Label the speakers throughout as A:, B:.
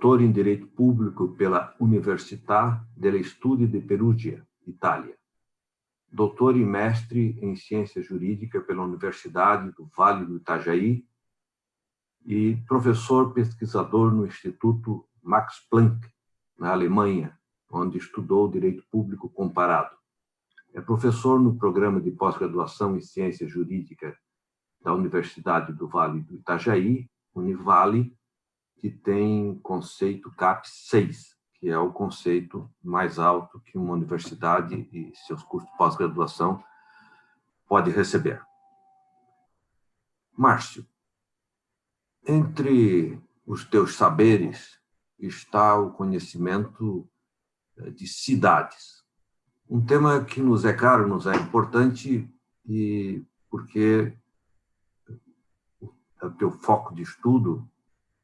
A: doutor em Direito Público pela Università degli Studi di Perugia, Itália. Doutor e mestre em Ciência Jurídica pela Universidade do Vale do Itajaí e professor pesquisador no Instituto Max Planck, na Alemanha, onde estudou Direito Público Comparado. É professor no programa de pós-graduação em Ciência Jurídica da Universidade do Vale do Itajaí, Univale, que tem conceito CAP 6, que é o conceito mais alto que uma universidade e seus cursos de pós-graduação pode receber. Márcio, entre os teus saberes está o conhecimento de cidades. Um tema que nos é caro, nos é importante, e porque o teu foco de estudo,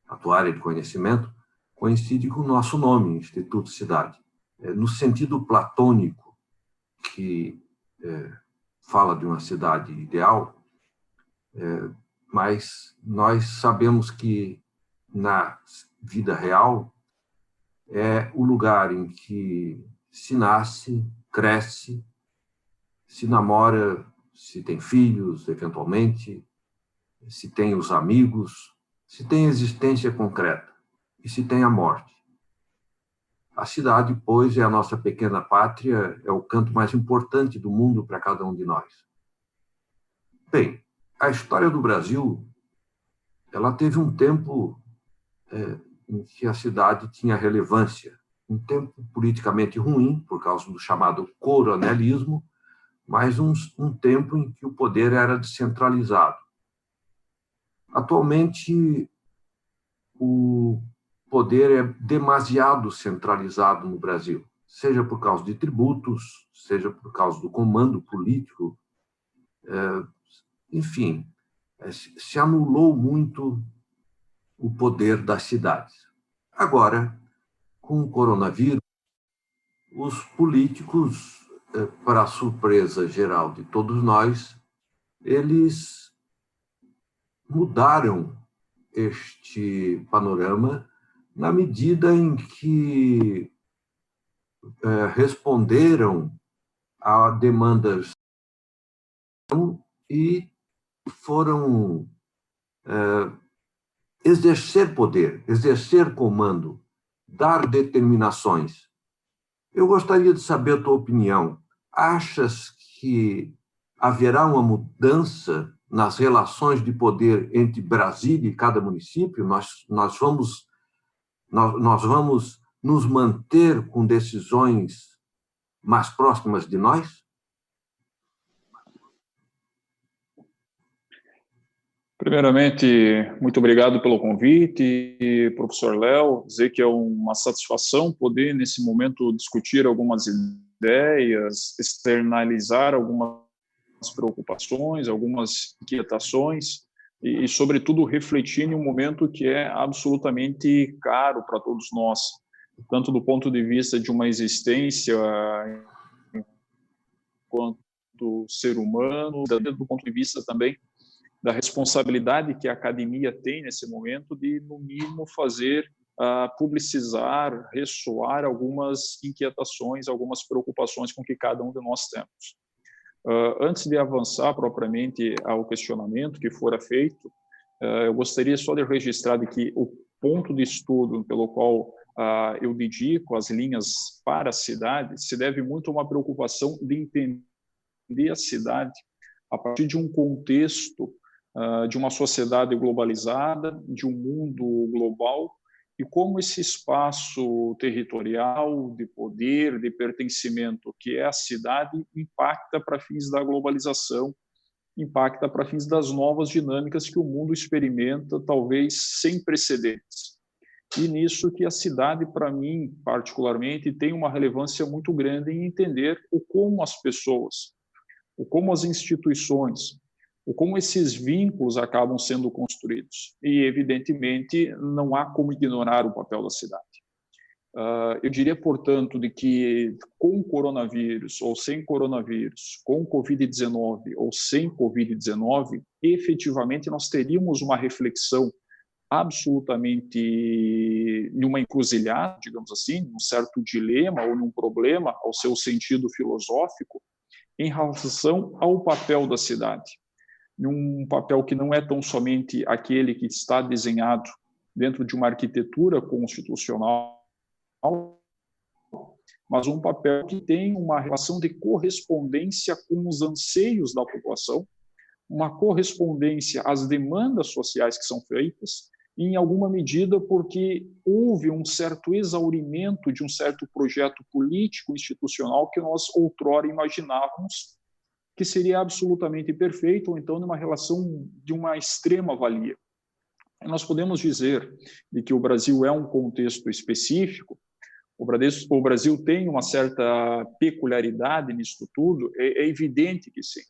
A: a tua área de conhecimento, coincide com o nosso nome, Instituto Cidade. No sentido platônico, que fala de uma cidade ideal, mas nós sabemos que, na vida real, é o lugar em que se nasce, cresce, se namora, se tem filhos, eventualmente, se tem os amigos, se tem existência concreta e se tem a morte. A cidade, pois, é a nossa pequena pátria, é o canto mais importante do mundo para cada um de nós. Bem, a história do Brasil, ela teve um tempo em que a cidade tinha relevância, um tempo politicamente ruim, por causa do chamado coronelismo, mas um tempo em que o poder era descentralizado. Atualmente, o poder é demasiado centralizado no Brasil, seja por causa de tributos, seja por causa do comando político. Enfim, se anulou muito o poder das cidades. Agora, com o coronavírus, os políticos, para a surpresa geral de todos nós, eles mudaram este panorama na medida em que responderam a demandas e foram exercer poder, exercer comando, dar determinações. Eu gostaria de saber a tua opinião. Achas que haverá uma mudança nas relações de poder entre Brasília e cada município? Nós vamos nos manter com decisões mais próximas de nós?
B: Primeiramente, muito obrigado pelo convite, professor Léo. Dizer que é uma satisfação poder, nesse momento, discutir algumas ideias, externalizar algumas preocupações, algumas inquietações e, sobretudo, refletir em um momento que é absolutamente caro para todos nós, tanto do ponto de vista de uma existência enquanto ser humano, do ponto de vista também da responsabilidade que a academia tem nesse momento de, no mínimo, fazer, publicizar, ressoar algumas inquietações, algumas preocupações com que cada um de nós temos. Antes de avançar propriamente ao questionamento que fora feito, eu gostaria só de registrar de que o ponto de estudo pelo qual eu dedico as linhas para a cidade se deve muito a uma preocupação de entender a cidade a partir de um contexto de uma sociedade globalizada, de um mundo global, e como esse espaço territorial de poder, de pertencimento, que é a cidade, impacta para fins da globalização, impacta para fins das novas dinâmicas que o mundo experimenta, talvez sem precedentes. E nisso que a cidade, para mim, particularmente, tem uma relevância muito grande em entender o como as pessoas, o como as instituições, o como esses vínculos acabam sendo construídos. E, evidentemente, não há como ignorar o papel da cidade. Eu diria, portanto, de que com coronavírus ou sem coronavírus, com Covid-19 ou sem Covid-19, efetivamente nós teríamos uma reflexão absolutamente numa encruzilhada, digamos assim, num certo dilema ou num problema ao seu sentido filosófico em relação ao papel da cidade. Um papel que não é tão somente aquele que está desenhado dentro de uma arquitetura constitucional, mas um papel que tem uma relação de correspondência com os anseios da população, uma correspondência às demandas sociais que são feitas, e, em alguma medida porque houve um certo exaurimento de um certo projeto político institucional que nós outrora imaginávamos que seria absolutamente perfeito, ou então numa relação de uma extrema valia. Nós podemos dizer de que o Brasil é um contexto específico, o Brasil tem uma certa peculiaridade nisso tudo, é evidente que sim.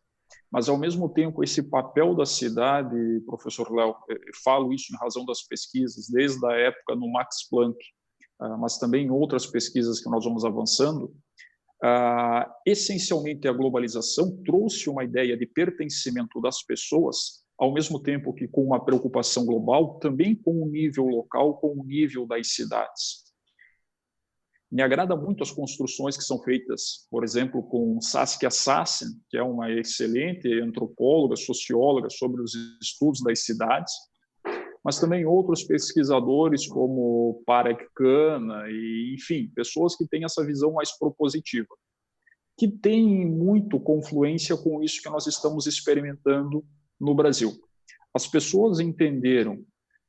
B: Mas, ao mesmo tempo, esse papel da cidade, professor Léo, falo isso em razão das pesquisas, desde a época no Max Planck, mas também em outras pesquisas que nós vamos avançando, essencialmente a globalização trouxe uma ideia de pertencimento das pessoas, ao mesmo tempo que com uma preocupação global, também com o nível local, com o nível das cidades. Me agrada muito as construções que são feitas, por exemplo, com Saskia Sassen, que é uma excelente antropóloga, socióloga, sobre os estudos das cidades, mas também outros pesquisadores como Parek Khanna e, enfim, pessoas que têm essa visão mais propositiva, que tem muito confluência com isso que nós estamos experimentando no Brasil. As pessoas entenderam,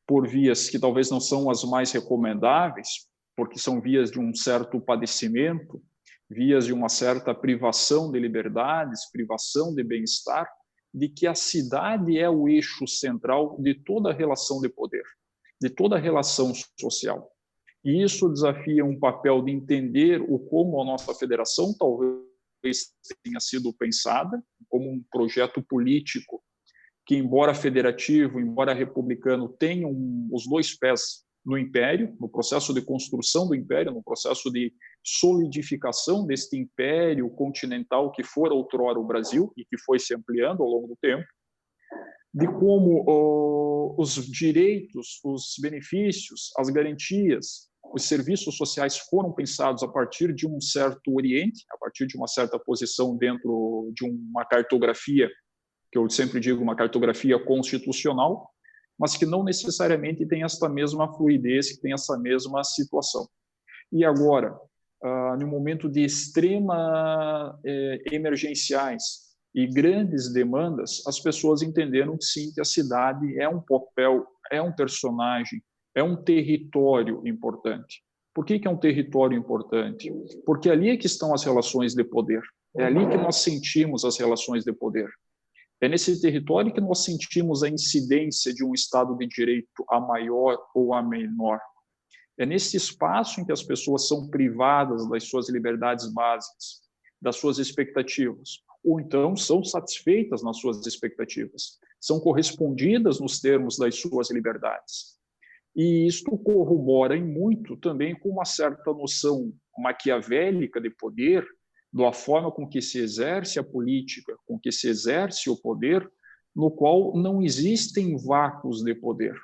B: por vias que talvez não são as mais recomendáveis, porque são vias de um certo padecimento, vias de uma certa privação de liberdades, privação de bem-estar, de que a cidade é o eixo central de toda a relação de poder, de toda a relação social. E isso desafia um papel de entender o como a nossa federação talvez tenha sido pensada como um projeto político que, embora federativo, embora republicano, tenham os dois pés no império, no processo de construção do império, no processo de solidificação deste império continental que fora outrora o Brasil e que foi se ampliando ao longo do tempo, de como os direitos, os benefícios, as garantias, os serviços sociais foram pensados a partir de um certo oriente, a partir de uma certa posição dentro de uma cartografia, que eu sempre digo uma cartografia constitucional, mas que não necessariamente tem essa mesma fluidez, que tem essa mesma situação. E agora, no momento de extrema emergenciais e grandes demandas, as pessoas entenderam que sim, que a cidade é um papel, é um personagem, é um território importante. Por que é um território importante? Porque ali é que estão as relações de poder. É ali que nós sentimos as relações de poder. É nesse território que nós sentimos a incidência de um Estado de Direito a maior ou a menor. É nesse espaço em que as pessoas são privadas das suas liberdades básicas, das suas expectativas, ou então são satisfeitas nas suas expectativas, são correspondidas nos termos das suas liberdades. E isto corrobora em muito também com uma certa noção maquiavélica de poder, da forma com que se exerce a política, com que se exerce o poder, no qual não existem vácuos de poder,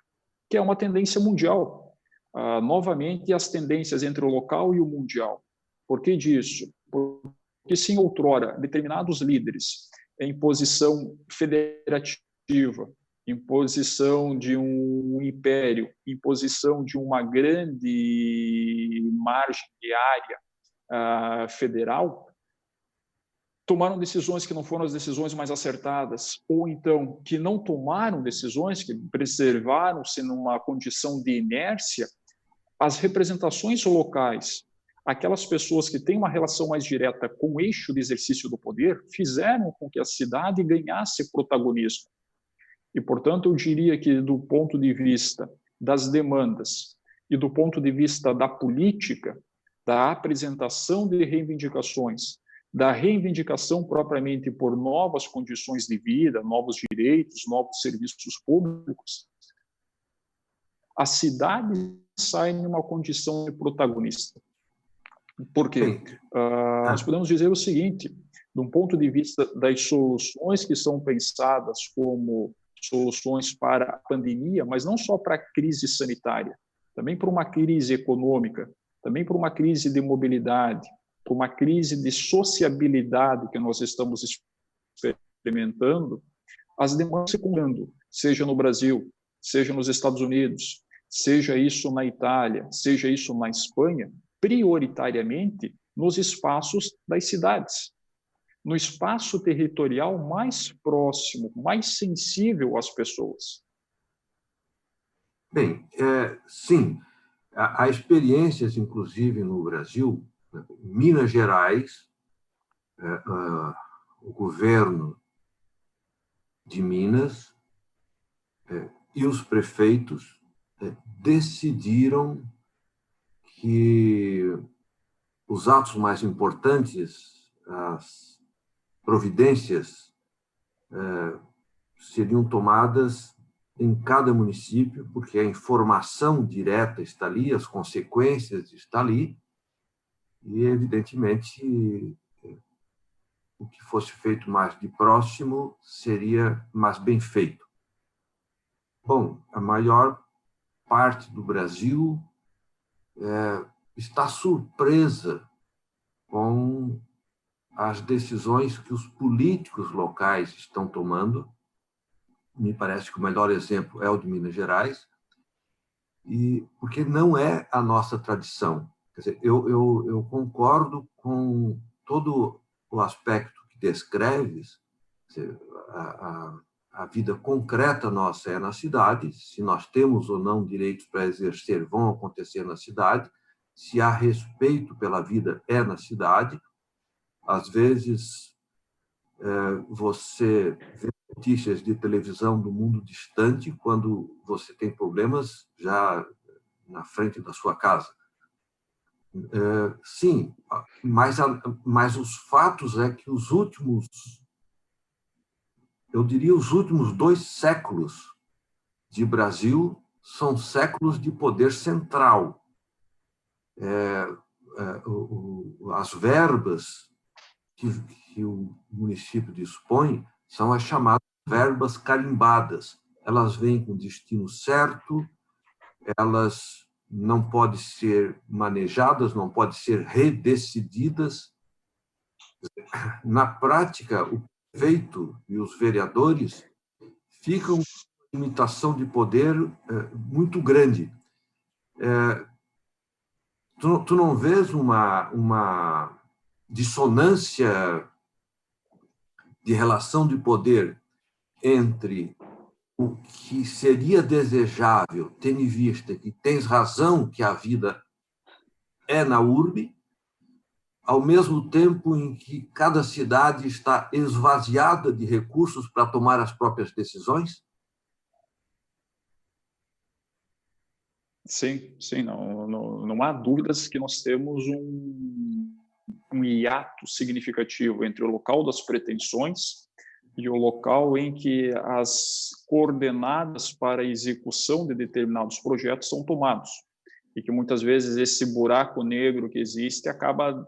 B: que é uma tendência mundial. Novamente, as tendências entre o local e o mundial. Por que disso? Porque, sim, outrora, determinados líderes, em posição federativa, em posição de um império, em posição de uma grande margem de área federal, tomaram decisões que não foram as decisões mais acertadas, ou então que não tomaram decisões, que preservaram-se numa condição de inércia, as representações locais, aquelas pessoas que têm uma relação mais direta com o eixo de exercício do poder, fizeram com que a cidade ganhasse protagonismo. E, portanto, eu diria que, do ponto de vista das demandas e do ponto de vista da política, da apresentação de reivindicações, da reivindicação propriamente por novas condições de vida, novos direitos, novos serviços públicos, a cidade sai numa condição de protagonista. Por quê? Nós podemos dizer o seguinte, de um ponto de vista das soluções que são pensadas como soluções para a pandemia, mas não só para a crise sanitária, também para uma crise econômica, também para uma crise de mobilidade, para uma crise de sociabilidade que nós estamos experimentando, as demandas se acumulando, seja no Brasil, seja nos Estados Unidos, seja isso na Itália, seja isso na Espanha, prioritariamente nos espaços das cidades, no espaço territorial mais próximo, mais sensível às pessoas.
A: Bem, sim, há experiências, inclusive no Brasil, Minas Gerais, o governo de Minas e os prefeitos decidiram que os atos mais importantes, as providências, seriam tomadas em cada município, porque a informação direta está ali, as consequências estão ali, e, evidentemente, o que fosse feito mais de próximo seria mais bem feito. Bom, a maior parte do Brasil está surpresa com as decisões que os políticos locais estão tomando. Me parece que o melhor exemplo é o de Minas Gerais, porque não é a nossa tradição. Quer dizer, eu concordo com todo o aspecto que descreves. Quer dizer, a vida concreta nossa é na cidade, se nós temos ou não direitos para exercer, vão acontecer na cidade, se há respeito pela vida, é na cidade. Às vezes, você vê notícias de televisão do mundo distante quando você tem problemas já na frente da sua casa. Sim, mas os fatos é que os últimos 2 séculos de Brasil são séculos de poder central. As verbas que o município dispõe são as chamadas verbas carimbadas. Elas vêm com destino certo, elas não podem ser manejadas, não podem ser redecididas. Na prática, o prefeito e os vereadores ficam com uma limitação de poder muito grande. Tu não vês uma dissonância de relação de poder entre o que seria desejável, tendo em vista que tens razão que a vida é na urbe, ao mesmo tempo em que cada cidade está esvaziada de recursos para tomar as próprias decisões?
B: Sim, sim, não há dúvidas que nós temos um hiato significativo entre o local das pretensões e o local em que as coordenadas para a execução de determinados projetos são tomados. E que muitas vezes esse buraco negro que existe acaba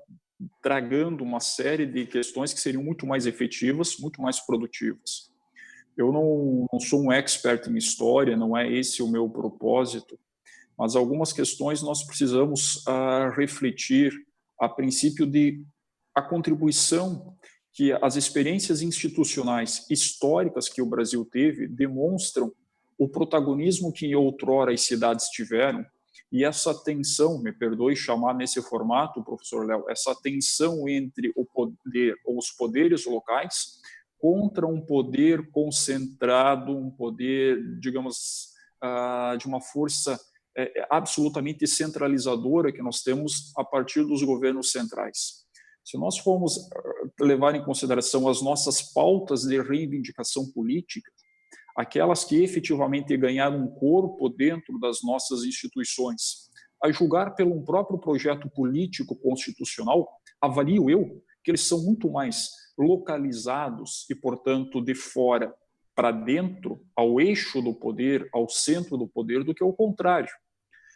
B: tragando uma série de questões que seriam muito mais efetivas, muito mais produtivas. Eu não sou um expert em história, não é esse o meu propósito, mas algumas questões nós precisamos refletir a princípio de a contribuição que as experiências institucionais históricas que o Brasil teve demonstram o protagonismo que outrora as cidades tiveram e essa tensão, me perdoe chamar nesse formato, professor Léo, essa tensão entre o poder ou os poderes locais contra um poder concentrado, um poder, digamos, de uma força absolutamente centralizadora que nós temos a partir dos governos centrais. Se nós formos levar em consideração as nossas pautas de reivindicação política, aquelas que efetivamente ganharam um corpo dentro das nossas instituições, a julgar pelo próprio projeto político constitucional, avalio eu que eles são muito mais localizados e, portanto, de fora para dentro, ao eixo do poder, ao centro do poder, do que ao contrário.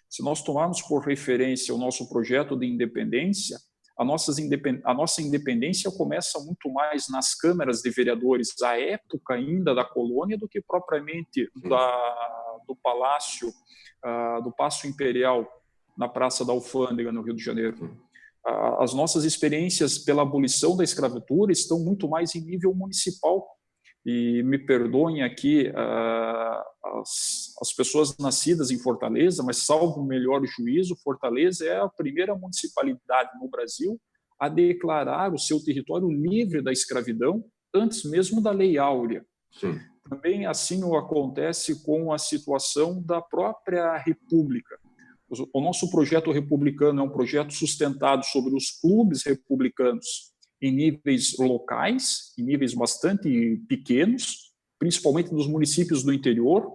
B: Se nós tomarmos por referência o nosso projeto de independência, a nossa independência começa muito mais nas câmaras de vereadores, à época ainda da colônia, do que propriamente do Palácio Imperial, na Praça da Alfândega, no Rio de Janeiro. As nossas experiências pela abolição da escravatura estão muito mais em nível municipal. E me perdoem aqui as pessoas nascidas em Fortaleza, mas salvo o melhor juízo, Fortaleza é a primeira municipalidade no Brasil a declarar o seu território livre da escravidão antes mesmo da Lei Áurea.
A: Sim.
B: Também assim o acontece com a situação da própria República. O nosso projeto republicano é um projeto sustentado sobre os clubes republicanos em níveis locais, em níveis bastante pequenos, principalmente nos municípios do interior.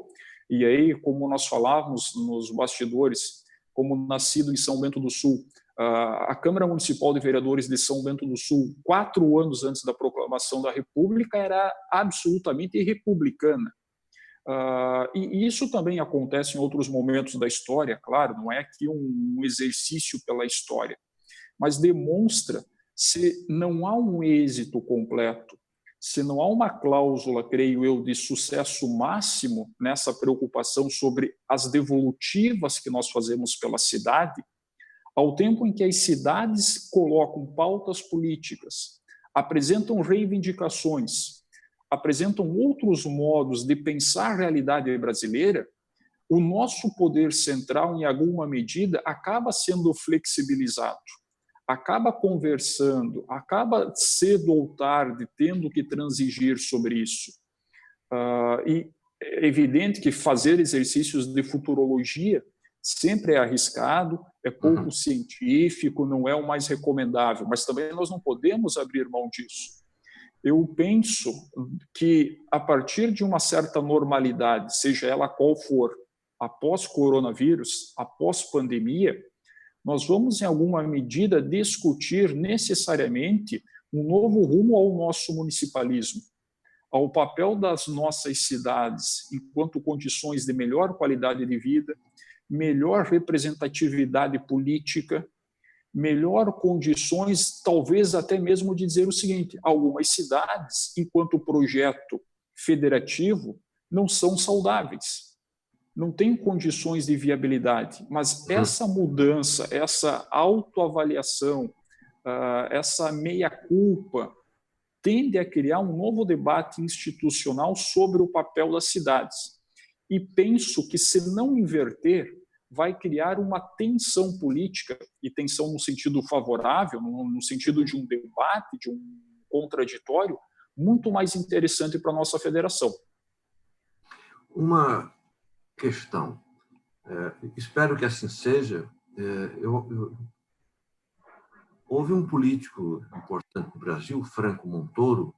B: E aí, como nós falávamos nos bastidores, como nascido em São Bento do Sul, a Câmara Municipal de Vereadores de São Bento do Sul, 4 anos antes da proclamação da República, era absolutamente republicana. E isso também acontece em outros momentos da história, claro, não é aqui um exercício pela história, mas demonstra se não há um êxito completo, se não há uma cláusula, creio eu, de sucesso máximo nessa preocupação sobre as devolutivas que nós fazemos pela cidade, ao tempo em que as cidades colocam pautas políticas, apresentam reivindicações, apresentam outros modos de pensar a realidade brasileira, o nosso poder central, em alguma medida, acaba sendo flexibilizado, acaba conversando, acaba cedo ou tarde tendo que transigir sobre isso. E é evidente que fazer exercícios de futurologia sempre é arriscado, é pouco científico, não é o mais recomendável, mas também nós não podemos abrir mão disso. Eu penso que, a partir de uma certa normalidade, seja ela qual for, após coronavírus, após pandemia, nós vamos, em alguma medida, discutir necessariamente um novo rumo ao nosso municipalismo, ao papel das nossas cidades enquanto condições de melhor qualidade de vida, melhor representatividade política, melhor condições, talvez até mesmo de dizer o seguinte: algumas cidades, enquanto projeto federativo, não são saudáveis, não têm condições de viabilidade, mas essa mudança, essa autoavaliação, essa meia-culpa, tende a criar um novo debate institucional sobre o papel das cidades. E penso que, se não inverter, vai criar uma tensão política, e tensão no sentido favorável, no sentido de um debate, de um contraditório, muito mais interessante para a nossa federação.
A: Uma questão, espero que assim seja. Houve um político importante no Brasil, Franco Montoro,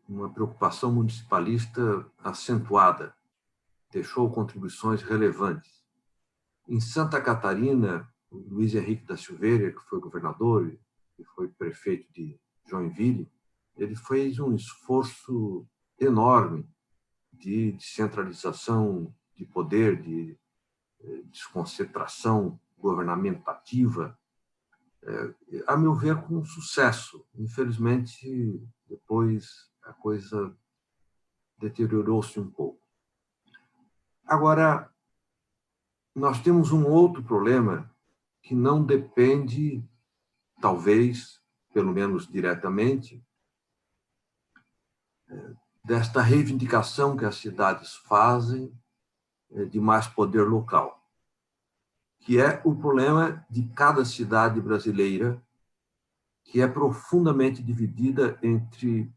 A: uma preocupação municipalista acentuada, deixou contribuições relevantes. Em Santa Catarina, o Luiz Henrique da Silveira, que foi governador e foi prefeito de Joinville, ele fez um esforço enorme de descentralização de poder, de desconcentração governamentativa, a meu ver, com sucesso. Infelizmente, depois a coisa deteriorou-se um pouco. Agora, nós temos um outro problema que não depende, talvez, pelo menos diretamente, desta reivindicação que as cidades fazem de mais poder local, que é o problema de cada cidade brasileira, que é profundamente dividida entre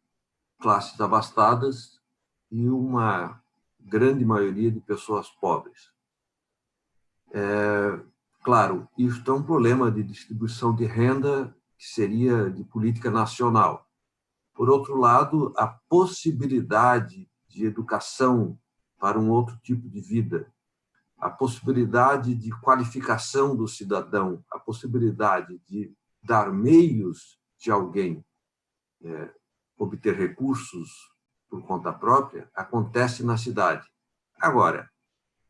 A: classes abastadas e uma grande maioria de pessoas pobres. Claro, isto é um problema de distribuição de renda que seria de política nacional. Por outro lado, a possibilidade de educação para um outro tipo de vida, a possibilidade de qualificação do cidadão, a possibilidade de dar meios de alguém obter recursos por conta própria, acontece na cidade. Agora,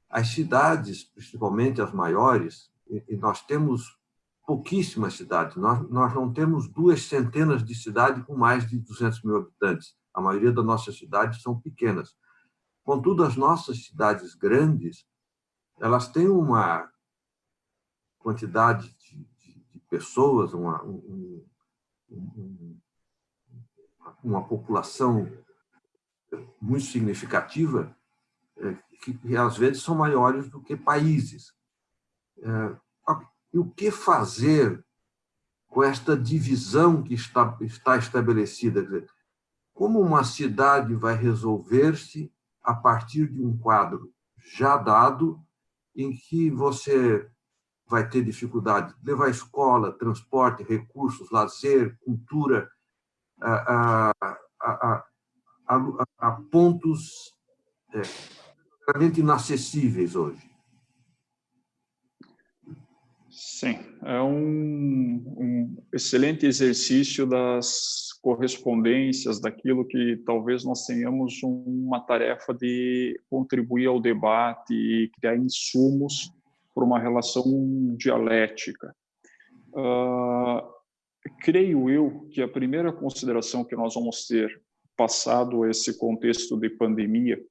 A: as cidades, principalmente as maiores, e nós temos pouquíssimas cidades. Nós não temos 200 de cidades com mais de 200 mil habitantes. A maioria das nossas cidades são pequenas. Contudo, as nossas cidades grandes, elas têm uma quantidade de pessoas, uma população muito significativa, que às vezes são maiores do que países. E o que fazer com esta divisão que está estabelecida? Quer dizer, como uma cidade vai resolver-se a partir de um quadro já dado, em que você vai ter dificuldade de levar escola, transporte, recursos, lazer, cultura, a pontos realmente inacessíveis hoje?
B: Sim, é um excelente exercício das correspondências, daquilo que talvez nós tenhamos uma tarefa de contribuir ao debate e criar insumos para uma relação dialética. Creio eu que a primeira consideração que nós vamos ter, passado esse contexto de pandemia,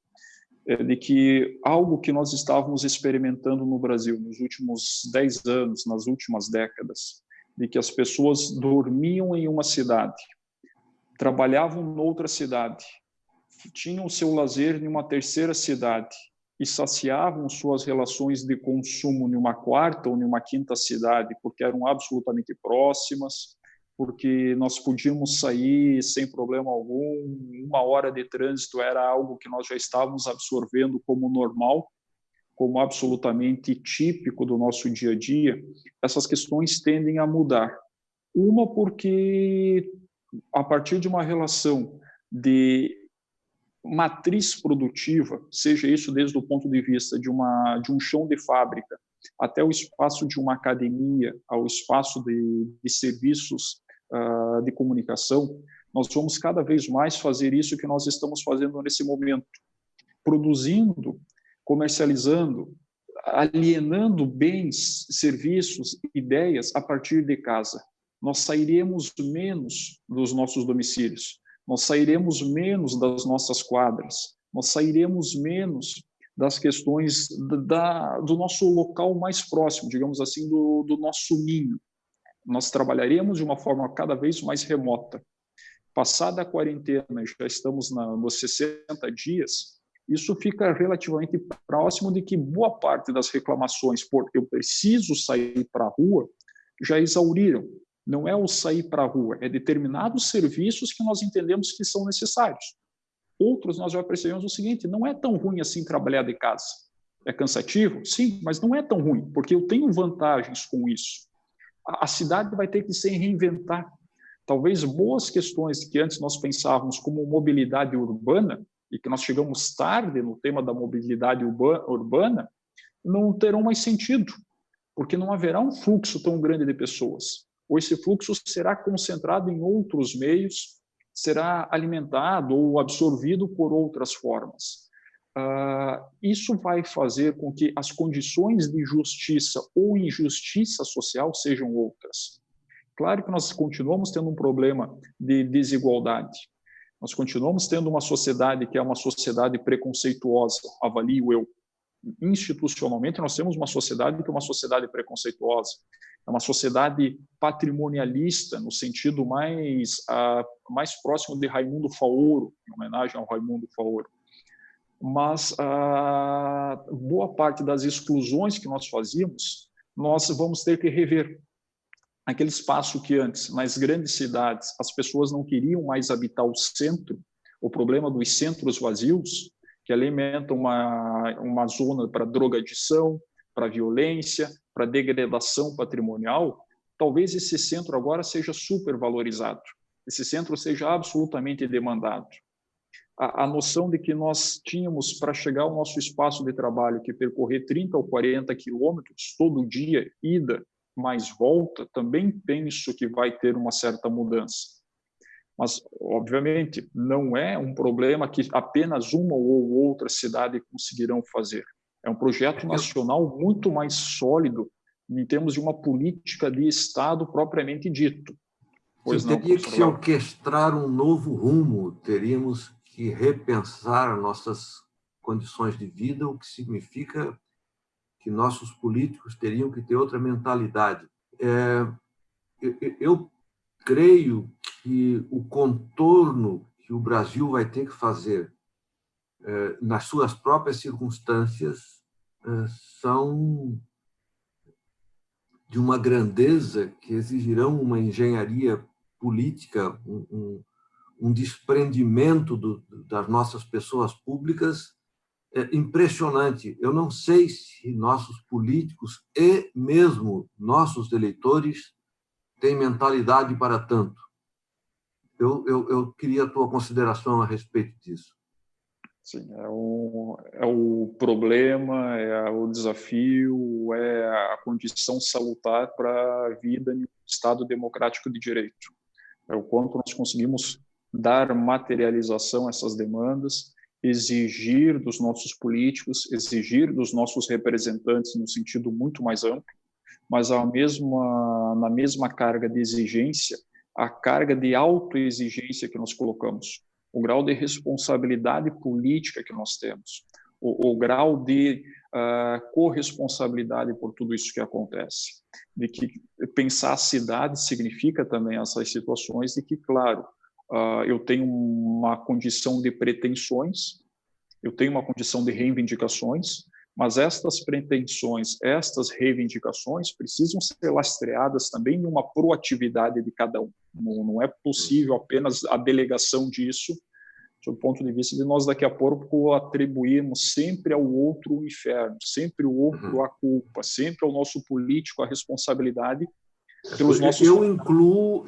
B: é de que algo que nós estávamos experimentando no Brasil nos últimos 10 anos, nas últimas décadas, de que as pessoas dormiam em uma cidade, trabalhavam noutra cidade, tinham seu lazer em uma terceira cidade e saciavam suas relações de consumo em uma quarta ou em uma quinta cidade, porque eram absolutamente próximas, porque nós podíamos sair sem problema algum, 1 hora de trânsito era algo que nós já estávamos absorvendo como normal, como absolutamente típico do nosso dia a dia. Essas questões tendem a mudar. Uma porque, a partir de uma relação de matriz produtiva, seja isso desde o ponto de vista de um chão de fábrica, até o espaço de uma academia, ao espaço de serviços de comunicação, nós vamos cada vez mais fazer isso que nós estamos fazendo nesse momento, produzindo, comercializando, alienando bens, serviços, ideias a partir de casa. Nós sairemos menos dos nossos domicílios, nós sairemos menos das nossas quadras, nós sairemos menos das questões do nosso local mais próximo, digamos assim, do nosso ninho. Nós trabalharemos de uma forma cada vez mais remota. Passada a quarentena, já estamos nos 60 dias, isso fica relativamente próximo de que boa parte das reclamações por eu preciso sair para a rua já exauriram. Não é o sair para a rua, é determinados serviços que nós entendemos que são necessários. Outros nós já percebemos o seguinte, não é tão ruim assim trabalhar de casa. É cansativo? Sim, mas não é tão ruim, porque eu tenho vantagens com isso. A cidade vai ter que se reinventar. Talvez boas questões que antes nós pensávamos como mobilidade urbana, e que nós chegamos tarde no tema da mobilidade urbana, não terão mais sentido, porque não haverá um fluxo tão grande de pessoas. Ou esse fluxo será concentrado em outros meios, será alimentado ou absorvido por outras formas. Isso vai fazer com que as condições de justiça ou injustiça social sejam outras. Claro que nós continuamos tendo um problema de desigualdade. Nós continuamos tendo uma sociedade que é uma sociedade preconceituosa, avalio eu. Institucionalmente, nós temos uma sociedade que é uma sociedade preconceituosa. É uma sociedade patrimonialista, no sentido mais próximo de Raimundo Faoro, em homenagem ao Raimundo Faoro. Mas boa parte das exclusões que nós fazíamos, nós vamos ter que rever. Aquele espaço que antes, nas grandes cidades, as pessoas não queriam mais habitar o centro, o problema dos centros vazios, que alimentam uma zona para drogadição, para violência, para degradação patrimonial, talvez esse centro agora seja supervalorizado, esse centro seja absolutamente demandado. A noção de que nós tínhamos para chegar ao nosso espaço de trabalho que percorrer 30 ou 40 quilômetros todo dia, ida mais volta, também penso que vai ter uma certa mudança. Mas, obviamente, não é um problema que apenas uma ou outra cidade conseguirão fazer. É um projeto nacional muito mais sólido em termos de uma política de Estado propriamente dito.
A: Pois não, teria que se orquestrar um novo rumo, teríamos que repensar nossas condições de vida, o que significa que nossos políticos teriam que ter outra mentalidade. Eu creio que o contorno que o Brasil vai ter que fazer nas suas próprias circunstâncias são de uma grandeza que exigirão uma engenharia política, um desprendimento das nossas pessoas públicas impressionante. Eu não sei se nossos políticos e mesmo nossos eleitores têm mentalidade para tanto. Eu queria a tua consideração a respeito disso.
B: Sim, é o problema, é o desafio, é a condição salutar para a vida em um Estado democrático de direito. É o quanto nós conseguimos dar materialização a essas demandas, exigir dos nossos políticos, exigir dos nossos representantes no sentido muito mais amplo, mas na mesma carga de exigência, a carga de autoexigência que nós colocamos, o grau de responsabilidade política que nós temos, o grau de corresponsabilidade por tudo isso que acontece, de que pensar a cidade significa também essas situações de que, claro, eu tenho uma condição de pretensões, eu tenho uma condição de reivindicações, mas estas pretensões, estas reivindicações precisam ser lastreadas também em uma proatividade de cada um. Não é possível apenas a delegação disso, sob o ponto de vista de nós daqui a pouco atribuirmos sempre ao outro o inferno, sempre o outro a culpa, sempre ao nosso político a responsabilidade pelos nossos...
A: Eu incluo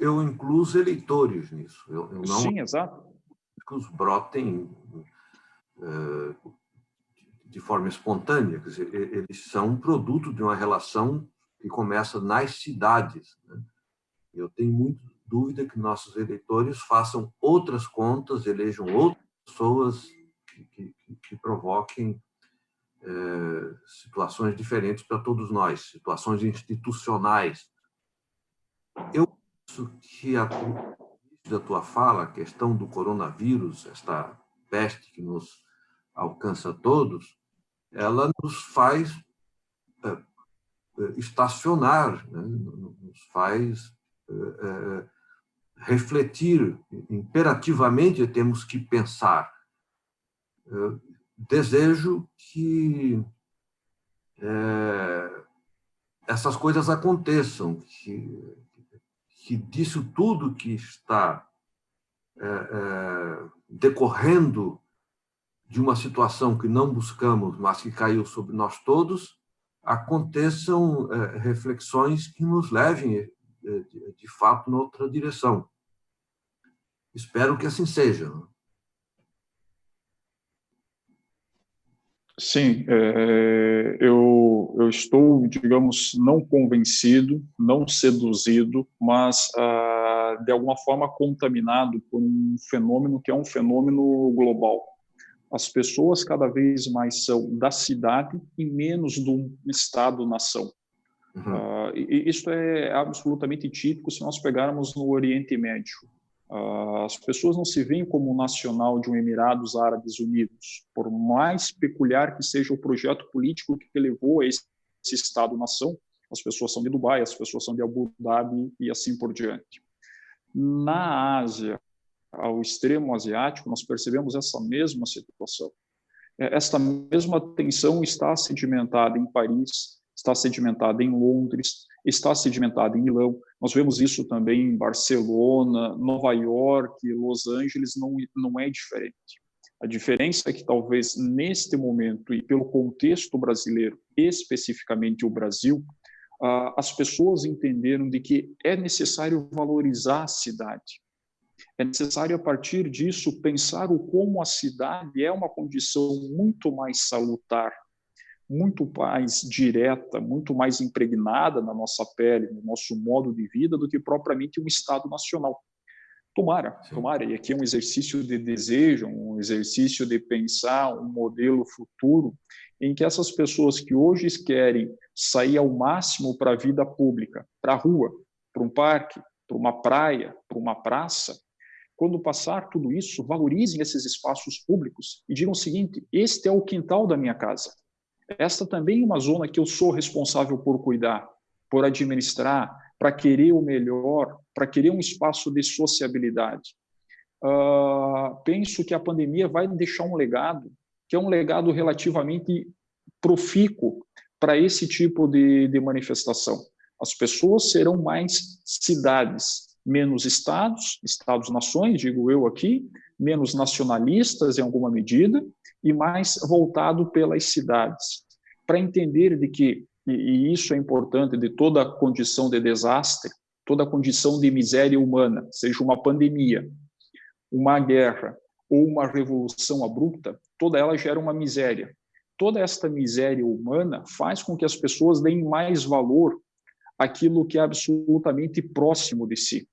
A: os eleitores nisso. Eu não...
B: Sim, exato.
A: Que os brotem de forma espontânea, quer dizer, eles são um produto de uma relação que começa nas cidades, né? Eu tenho muita dúvida que nossos eleitores façam outras contas, elejam outras pessoas que provoquem situações diferentes para todos nós, situações institucionais. Eu penso que da tua fala, a questão do coronavírus, esta peste que nos alcança a todos, ela nos faz estacionar, né? Nos faz refletir. Imperativamente temos que pensar. Desejo que essas coisas aconteçam, que disso tudo que está decorrendo de uma situação que não buscamos, mas que caiu sobre nós todos, aconteçam reflexões que nos levem, de fato, noutra direção. Espero que assim seja.
B: Sim, eu estou, digamos, não convencido, não seduzido, mas, de alguma forma, contaminado por um fenômeno que é um fenômeno global. As pessoas cada vez mais são da cidade e menos do Estado-nação. E isso é absolutamente típico se nós pegarmos no Oriente Médio. As pessoas não se veem como nacional de um Emirados Árabes Unidos, por mais peculiar que seja o projeto político que levou a esse Estado-nação. As pessoas são de Dubai, as pessoas são de Abu Dhabi e assim por diante. Na Ásia, ao extremo asiático, nós percebemos essa mesma situação. Esta mesma tensão está sedimentada em Paris, está sedimentada em Londres, está sedimentada em Milão. Nós vemos isso também em Barcelona, Nova York, Los Angeles, não é diferente. A diferença é que talvez neste momento, e pelo contexto brasileiro, especificamente o Brasil, as pessoas entenderam de que é necessário valorizar a cidade. É necessário, a partir disso, pensar o como a cidade é uma condição muito mais salutar, muito mais direta, muito mais impregnada na nossa pele, no nosso modo de vida, do que propriamente um Estado nacional. Tomara, e aqui é um exercício de desejo, um exercício de pensar um modelo futuro em que essas pessoas que hoje querem sair ao máximo para a vida pública, para a rua, para um parque, para uma praia, para uma praça. Quando passar tudo isso, valorizem esses espaços públicos e digam o seguinte: este é o quintal da minha casa. Esta também é uma zona que eu sou responsável por cuidar, por administrar, para querer o melhor, para querer um espaço de sociabilidade. Penso que a pandemia vai deixar um legado, que é um legado relativamente profícuo para esse tipo de manifestação. As pessoas serão mais cidades, menos estados, estados-nações, digo eu aqui, menos nacionalistas em alguma medida, e mais voltado pelas cidades, para entender de que, e isso é importante, de toda condição de desastre, toda condição de miséria humana, seja uma pandemia, uma guerra ou uma revolução abrupta, toda ela gera uma miséria. Toda esta miséria humana faz com que as pessoas deem mais valor àquilo que é absolutamente próximo de si.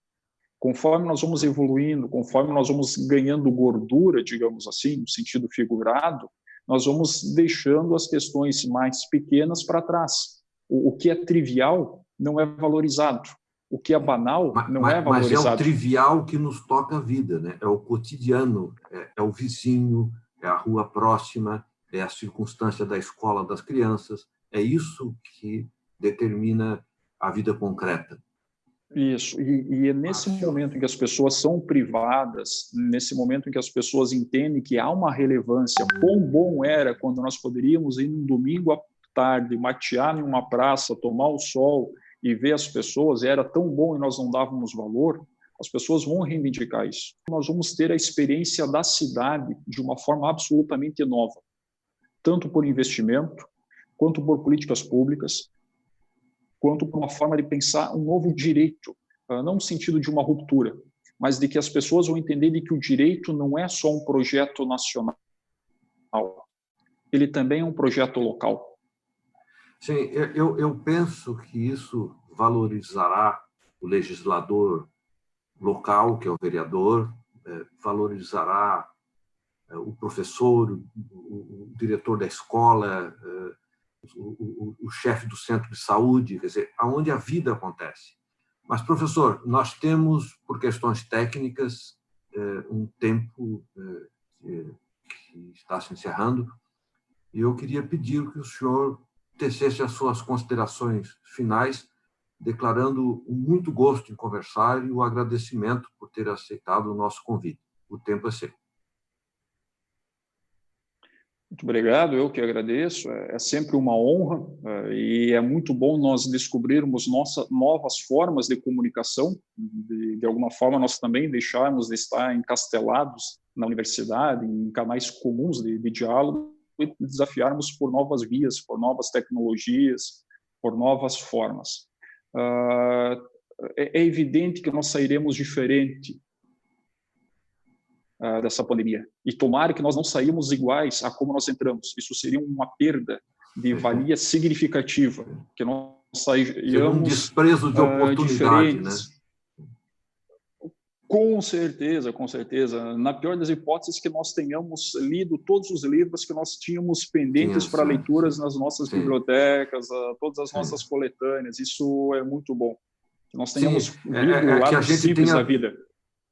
B: Conforme nós vamos evoluindo, conforme nós vamos ganhando gordura, digamos assim, no sentido figurado, nós vamos deixando as questões mais pequenas para trás. O que é trivial não é valorizado. O que é banal não é valorizado.
A: Mas é o trivial que nos toca a vida, né? É o cotidiano, é o vizinho, é a rua próxima, é a circunstância da escola das crianças. É isso que determina a vida concreta.
B: Isso, e é nesse momento em que as pessoas são privadas, nesse momento em que as pessoas entendem que há uma relevância, quão bom era quando nós poderíamos ir num domingo à tarde, matear em uma praça, tomar o sol e ver as pessoas, e era tão bom e nós não dávamos valor, as pessoas vão reivindicar isso. Nós vamos ter a experiência da cidade de uma forma absolutamente nova, tanto por investimento, quanto por políticas públicas, quanto por uma forma de pensar um novo direito, não no sentido de uma ruptura, mas de que as pessoas vão entender de que o direito não é só um projeto nacional, ele também é um projeto local.
A: Sim, eu penso que isso valorizará o legislador local, que é o vereador, valorizará o professor, o diretor da escola, o chefe do centro de saúde, quer dizer, aonde a vida acontece. Mas, professor, nós temos, por questões técnicas, um tempo que está se encerrando, e eu queria pedir que o senhor tecesse as suas considerações finais, declarando um muito gosto em conversar e o agradecimento por ter aceitado o nosso convite. O tempo é seu.
B: Muito obrigado, eu que agradeço. É sempre uma honra e é muito bom nós descobrirmos novas formas de comunicação. De alguma forma, nós também deixarmos de estar encastelados na universidade, em canais comuns de diálogo, e desafiarmos por novas vias, por novas tecnologias, por novas formas. É evidente que nós sairemos diferente dessa pandemia. E tomara que nós não saímos iguais a como nós entramos. Isso seria uma perda de valia significativa, que nós saíamos
A: um desprezo de oportunidade,
B: diferentes.
A: Né?
B: Com certeza, com certeza. Na pior das hipóteses, que nós tenhamos lido todos os livros que nós tínhamos pendentes para leituras nas nossas bibliotecas, todas as nossas coletâneas. Isso é muito bom. Que nós tenhamos lido o lado simples da vida.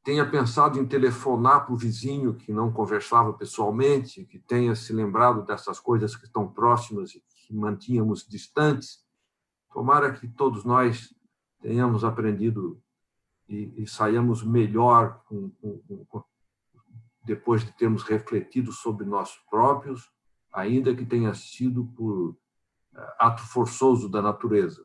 A: Tenha pensado em telefonar para o vizinho que não conversava pessoalmente, que tenha se lembrado dessas coisas que estão próximas e que mantínhamos distantes. Tomara que todos nós tenhamos aprendido e saiamos melhor depois de termos refletido sobre nós próprios, ainda que tenha sido por ato forçoso da natureza.